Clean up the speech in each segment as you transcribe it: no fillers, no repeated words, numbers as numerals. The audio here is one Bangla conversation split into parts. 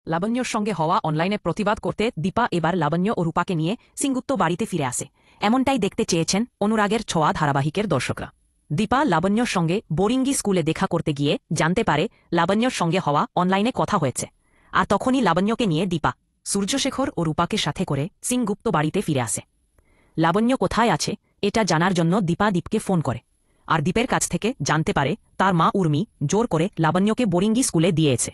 লাবণ্যর সঙ্গে হওয়া অনলাইনে প্রতিবাদ করতে দীপা এবার লাবণ্য ও রূপাকে নিয়ে সিংগুপ্ত বাড়িতে ফিরে আসে। এমনটাই দেখতে চেয়েছেন অনুরাগের ছোঁয়া ধারাবাহিকের দর্শকরা। দীপা লাবণ্যর সঙ্গে বোরিঙ্গি স্কুলে দেখা করতে গিয়ে জানতে পারে লাবণ্যর সঙ্গে হওয়া অনলাইনে কথা হয়েছে। আর তখনই লাবণ্যকে নিয়ে দীপা সূর্যশেখর ও রূপাকে সাথে করে সিংগুপ্ত বাড়িতে ফিরে আসে। লাবণ্য কোথায় আছে এটা জানার জন্য দীপা দীপকে ফোন করে। আর দীপের কাছ থেকে জানতে পারে তার মা উর্মি জোর করে লাবণ্যকে বোরিঙ্গি স্কুলে দিয়েছে।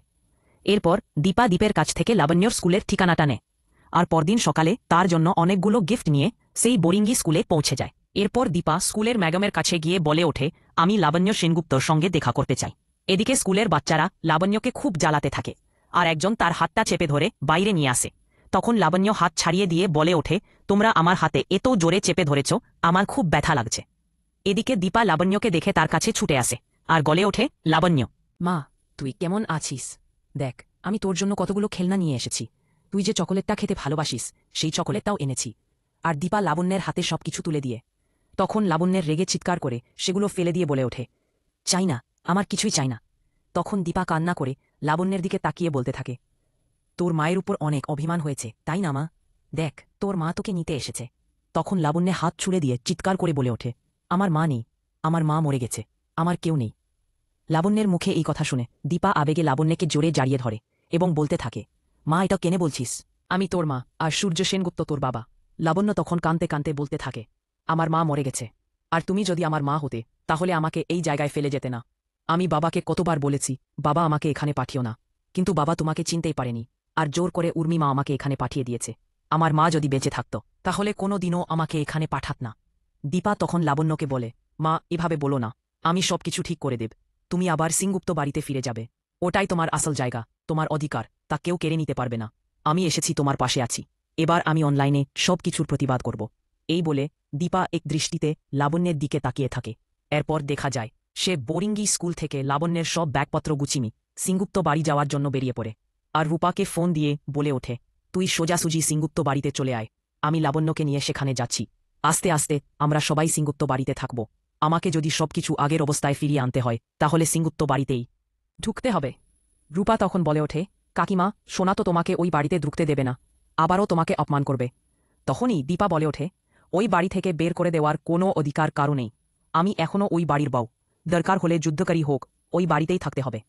এরপর দীপা দীপের কাছ থেকে লাবণ্যর স্কুলের ঠিকানাটা নেয়। আর পরদিন সকালে তার জন্য অনেকগুলো গিফট নিয়ে সেই বোরিঙ্গি স্কুলে পৌঁছে যায়। এরপর দীপা স্কুলের ম্যাডামের কাছে গিয়ে বলে ওঠে, আমি লাবণ্য সেনগুপ্তর সঙ্গে দেখা করতে চাই। এদিকে স্কুলের বাচ্চারা লাবণ্যকে খুব জ্বালাতে থাকে আর একজন তার হাতটা চেপে ধরে বাইরে নিয়ে আসে। তখন লাবণ্য হাত ছাড়িয়ে দিয়ে বলে ওঠে, তোমরা আমার হাতে এত জোরে চেপে ধরেছ, আমার খুব ব্যথা লাগছে। এদিকে দীপা লাবণ্যকে দেখে তার কাছে ছুটে আসে আর গলে ওঠে, লাবণ্য মা, তুই কেমন আছিস? দেখ, আমি তোর জন্য কতগুলো খেলনা নিয়ে এসেছি। তুই যে চকোলেটটা খেতে ভালোবাসিস সেই চকোলেটটাও এনেছি। আর দীপা লাবণ্যের হাতে সবকিছু তুলে দিয়ে তখন লাবণ্যের রেগে চিৎকার করে সেগুলো ফেলে দিয়ে বলে ওঠে, চাই না, আমার কিছুই চাই না। তখন দীপা কান্না করে লাবণ্যের দিকে তাকিয়ে বলতে থাকে, তোর মায়ের উপর অনেক অভিমান হয়েছে তাই না মা? দেখ, তোর মা তোকে নিতে এসেছে। তখন লাবণ্যে হাত ছুড়ে দিয়ে চিৎকার করে বলে ওঠে, আমার মা নেই, আমার মা মরে গেছে, আমার কেউ নেই। লাবণ্যের মুখে এই কথা শুনে দীপা আবেগে লাবণ্যকে জোরে জড়িয়ে ধরে এবং বলতে থাকে, মা, এটা কেনে বলছিস? আমি তোর মা আর সূর্য সেনগুপ্ত তোর বাবা। লাবণ্য তখন কাঁদতে কাঁদতে বলতে থাকে, আমার মা মরে গেছে, আর তুমি যদি আমার মা হতে তাহলে আমাকে এই জায়গায় ফেলে যেতে না। আমি বাবাকে কতবার বলেছি বাবা আমাকে এখানে পাঠিও না, কিন্তু বাবা তোমাকে চিনতেই পারেনি আর জোর করে উর্মি মা আমাকে এখানে পাঠিয়ে দিয়েছে। আমার মা যদি বেঁচে থাকত তাহলে কোনো দিনও আমাকে এখানে পাঠাত না। দীপা তখন লাবণ্যকে বলে, মা, এভাবে বলো না, আমি সবকিছু ঠিক করে দেব। তুমি আবার সিংগুপ্ত বাড়িতে ফিরে যাবে। ওটাই তোমার আসল জায়গা, তোমার অধিকার, তা কেউ কেড়ে নিতে পারবে না। আমি এসেছি তোমার পাশে আছি। এবার আমি অনলাইনে সব কিছুর প্রতিবাদ করব। এই বলে দীপা এক দৃষ্টিতে লাবণ্যের দিকে তাকিয়ে থাকে। এরপর দেখা যায় সে বোরিঙ্গি স্কুল থেকে লাবণ্যের সব ব্যাগপত্র গুছিয়ে সিংগুপ্ত বাড়ি যাওয়ার জন্য বেরিয়ে পড়ে। আর রূপাকে ফোন দিয়ে বলে ওঠে, তুই সোজাসুজি সিংগুপ্ত বাড়িতে চলে আয়, আমি লাবণ্যকে নিয়ে সেখানে যাচ্ছি। আস্তে আস্তে আমরা সবাই সিংগুপ্ত বাড়িতে থাকব। আমাকে যদি সবকিছু আগের অবস্থায় ফিরিয়ে আনতে হয় তাহলে সিংগুপ্ত বাড়িতেই ঢুকতে হবে। রূপা তখন বলে ওঠে, কাকিমা, সোনা তো তোমাকে ওই বাড়িতে ঢুকতে দেবে না, আবারও তোমাকে অপমান করবে। তখনই দীপা বলে ওঠে, ওই বাড়ি থেকে বের করে দেওয়ার কোনো অধিকার কারও নেই। আমি এখনও ওই বাড়ির বউ, দরকার হলে যুদ্ধকারী হোক, ওই বাড়িতেই থাকতে হবে।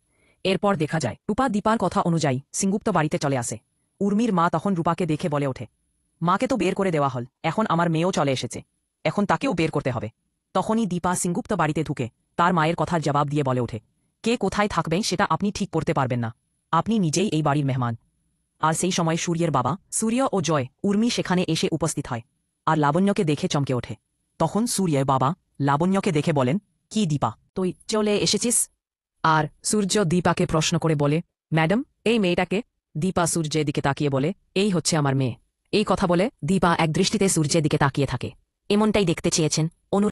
এরপর দেখা যায় রূপা দীপার কথা অনুযায়ী সিংগুপ্ত বাড়িতে চলে আসে। উর্মির মা তখন রূপাকে দেখে বলে ওঠে, মাকে তো বের করে দেওয়া হল, এখন আমার মেয়েও চলে এসেছে, এখন তাকেও বের করতে হবে। তখনই দীপা সিংগুপ্ত বাড়িতে ঢুকে তার মায়ের কথার জবাব দিয়ে বলে ওঠে, কে কোথায় থাকবে সেটা আপনি ঠিক করতে পারবেন না, আপনি নিজেই এই বাড়ির মেহমান। আর সেই সময় সূর্যের বাবা সূর্য ও জয় উর্মি সেখানে এসে উপস্থিত হয় আর লাবণ্যকে দেখে চমকে ওঠে। তখন সূর্যের বাবা লাবণ্যকে দেখে বলেন, কি দীপা, তুই চলে এসেছিস? আর সূর্য দীপাকে প্রশ্ন করে বলে, ম্যাডাম, এই মেয়েটাকে? দীপা সূর্যের দিকে তাকিয়ে বলে, এই হচ্ছে আমার মেয়ে। এই কথা বলে দীপা এক দৃষ্টিতে সূর্যের দিকে তাকিয়ে থাকে। এমনটাই দেখতে চেয়েছেন